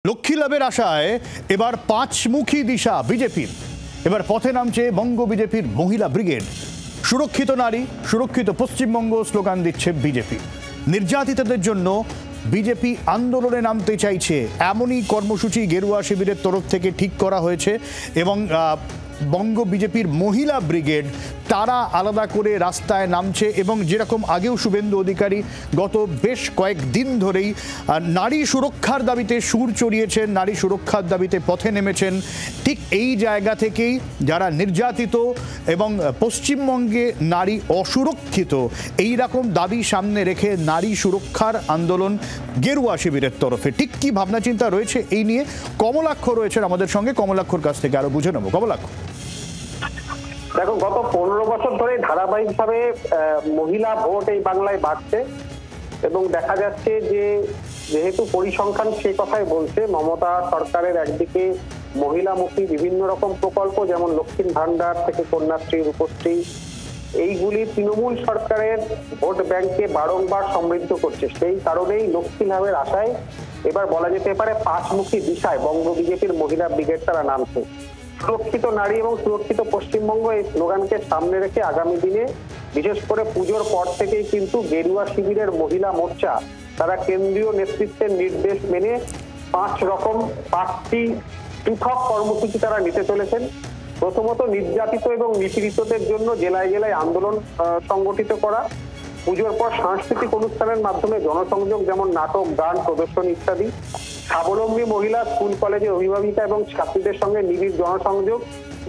লক্ষ্মী লাভের আশায় এবার পাঁচমুখী দিশা বিজেপির। এবার পথে নামছে বঙ্গ বিজেপির মহিলা ব্রিগেড। সুরক্ষিত নারী, সুরক্ষিত পশ্চিমবঙ্গ স্লোগান দিচ্ছে বিজেপি। নির্যাতিতদের জন্য বিজেপি আন্দোলনে নামতে চাইছে, এমনই কর্মসূচি গেরুয়া শিবিরের তরফ থেকে ঠিক করা হয়েছে। এবং বঙ্গ বিজেপির মহিলা ব্রিগেড তারা আলাদা করে রাস্তায় নামছে। এবং যেরকম আগেও শুভেন্দু অধিকারী গত বেশ কয়েকদিন ধরেই নারী সুরক্ষার দাবিতে সুর চড়িয়েছেন, নারী সুরক্ষার দাবিতে পথে নেমেছেন, ঠিক এই জায়গা থেকেই যারা নির্যাতিত এবং পশ্চিমবঙ্গে নারী অসুরক্ষিত এই রকম দাবি সামনে রেখে নারী সুরক্ষার আন্দোলন গেরুয়া শিবিরের তরফে। ঠিক কী ভাবনা চিন্তা রয়েছে এই নিয়ে কমলাক্ষ রয়েছেন আমাদের সঙ্গে, কমলাক্ষর কাছ থেকে আরো বুঝে নেব। কমলাক্ষ, দেখো, গত 15 বছর ধরে ধারাবাহিকভাবে মহিলা ভোট এই বাংলায় বাড়ছে এবং দেখা যাচ্ছে যে যেহেতু পরিসংখ্যান সেই কথাই বলছে, মমতা সরকারের একদিকে মহিলামুখী বিভিন্ন রকম প্রকল্প যেমন লক্ষ্মীর ভান্ডার থেকে কন্যাশ্রী, রূপশ্রী, এইগুলি তৃণমূল সরকারের ভোট ব্যাংকে বারংবার সমৃদ্ধ করছে। সেই কারণেই লক্ষ্মী লাভের আশায় এবার বলা যেতে পারে পাঁচমুখী দিশায় বঙ্গ বিজেপির মহিলা ব্রিগেড তারা নামছে। সুরক্ষিত নারী এবং সুরক্ষিত পশ্চিমবঙ্গ এই স্লোগানকে সামনে রেখে আগামী দিনে বিশেষ করে পুজোর পর থেকেই কিন্তু গেরুয়া শিবিরের মহিলা মোর্চা তারা কেন্দ্রীয় নেতৃত্বের নির্দেশ মেনে পাঁচটি পৃথক কর্মসূচি তারা নিতে চলেছেন। প্রথমত, নির্যাতিত এবং নিপীড়িতদের জন্য জেলায় জেলায় আন্দোলন সংগঠিত করা, পুজোর পর সাংস্কৃতিক অনুষ্ঠানের মাধ্যমে জনসংযোগ যেমন নাটক, গান, প্রদর্শনী ইত্যাদি, স্বাবলম্বী মহিলা, স্কুল কলেজের অভিভাবিকা এবং ছাত্রীদের সঙ্গে নিবিড় জনসংযোগ,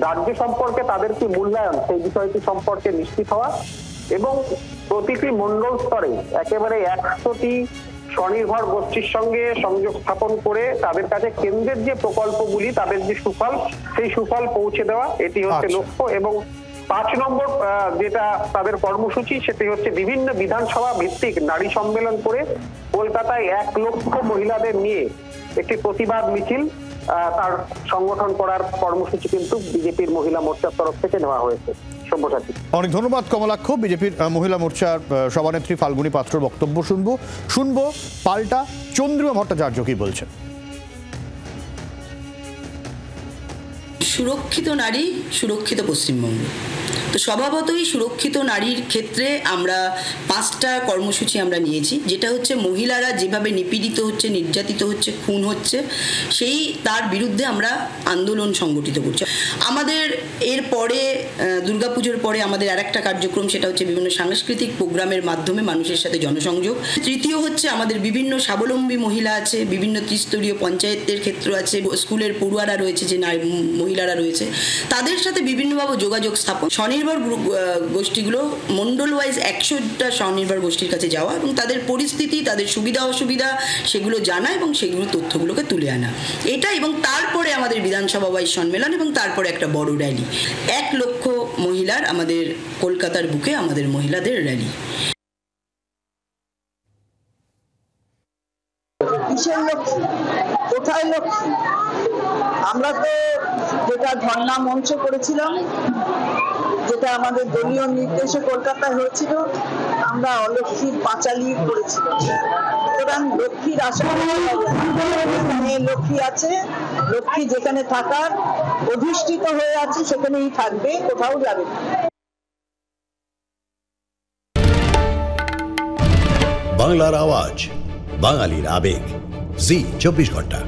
রাজ্য সম্পর্কে তাদের কি মূল্যায়ন সেই বিষয়টি সম্পর্কে নিশ্চিত হওয়া এবং প্রতিটি মণ্ডল স্তরে একেবারে 100টি স্বনির্ভর গোষ্ঠীর সঙ্গে সংযোগ স্থাপন করে তাদের কাছে কেন্দ্রের যে প্রকল্পগুলি তাদের যে সুফল সেই সুফল পৌঁছে দেওয়া, এটি হচ্ছে লক্ষ্য। এবং 5 নম্বর যেটা তাদের কর্মসূচি সেটি হচ্ছে বিভিন্ন বিধানসভা ভিত্তিক নারী সম্মেলন করে কলকাতায় 1 লক্ষ মহিলাদের নিয়ে একটি প্রতিবাদ মিছিল তার সংগঠন করার কর্মসূচি কিন্তু বিজেপির মহিলা মোর্চার তরফ থেকে নেওয়া হয়েছে। অনেক ধন্যবাদ কমলাক্ষ। বিজেপির মহিলা মোর্চার সভানেত্রী ফাল্গুনী পাত্রর বক্তব্য শুনবো। পাল্টা চন্দ্রিমা ভট্টাচার্য কি বলছেন। সুরক্ষিত নারী, সুরক্ষিত পশ্চিমবঙ্গ। তো স্বভাবতই সুরক্ষিত নারীর ক্ষেত্রে আমরা 5টা কর্মসূচি আমরা নিয়েছি, যেটা হচ্ছে মহিলারা যেভাবে নিপীড়িত হচ্ছে, নির্যাতিত হচ্ছে, খুন হচ্ছে, তার বিরুদ্ধে আমরা আন্দোলন সংগঠিত করছি। আমাদের এর পরে দুর্গাপুজোর পরে আমাদের আরেকটা কার্যক্রম, সেটা হচ্ছে বিভিন্ন সাংস্কৃতিক প্রোগ্রামের মাধ্যমে মানুষের সাথে জনসংযোগ। তৃতীয় হচ্ছে আমাদের বিভিন্ন স্বাবলম্বী মহিলা আছে, বিভিন্ন ত্রিস্তরীয় পঞ্চায়েতের ক্ষেত্র আছে, স্কুলের পড়ুয়ারা রয়েছে, যে মহিলারা রয়েছে, তাদের সাথে বিভিন্নভাবে যোগাযোগ স্থাপন। স্বনির্ভর গোষ্ঠীগুলো মন্ডল ওয়াইজ 100টা স্বনির্ভর গোষ্ঠীর কাছে যাওয়া এবং তাদের পরিস্থিতি, তাদের সুবিধা অসুবিধা সেগুলো জানা এবং সেগুলো তথ্যগুলোকে তুলে আনা, এটা। এবং তারপরে আমাদের বিধানসভা ওয়াইজ সম্মেলন এবং তারপরে একটা বড় র্যালি। 1 লক্ষ মহিলার আমাদের কলকাতার বুকে আমাদের মহিলাদের র্যালি। কোথায় লক্ষ্মী? আমরা তো যেটা ধর্ণা মঞ্চ করেছিলাম, যেটা আমাদের দলীয় নির্দেশে কলকাতায় হয়েছিল, আমরা অলক্ষ্মীর পাঁচালি করেছিলাম। সুতরাং লক্ষ্মীর আশা লক্ষ্মী আছে, লক্ষ্মী যেখানে থাকার অধিষ্ঠিত হয়ে আছে সেখানেই থাকবে, কোথাও যাবে না। বাংলার আওয়াজ, বাঙালির আবেগ, জি 24 ঘন্টা।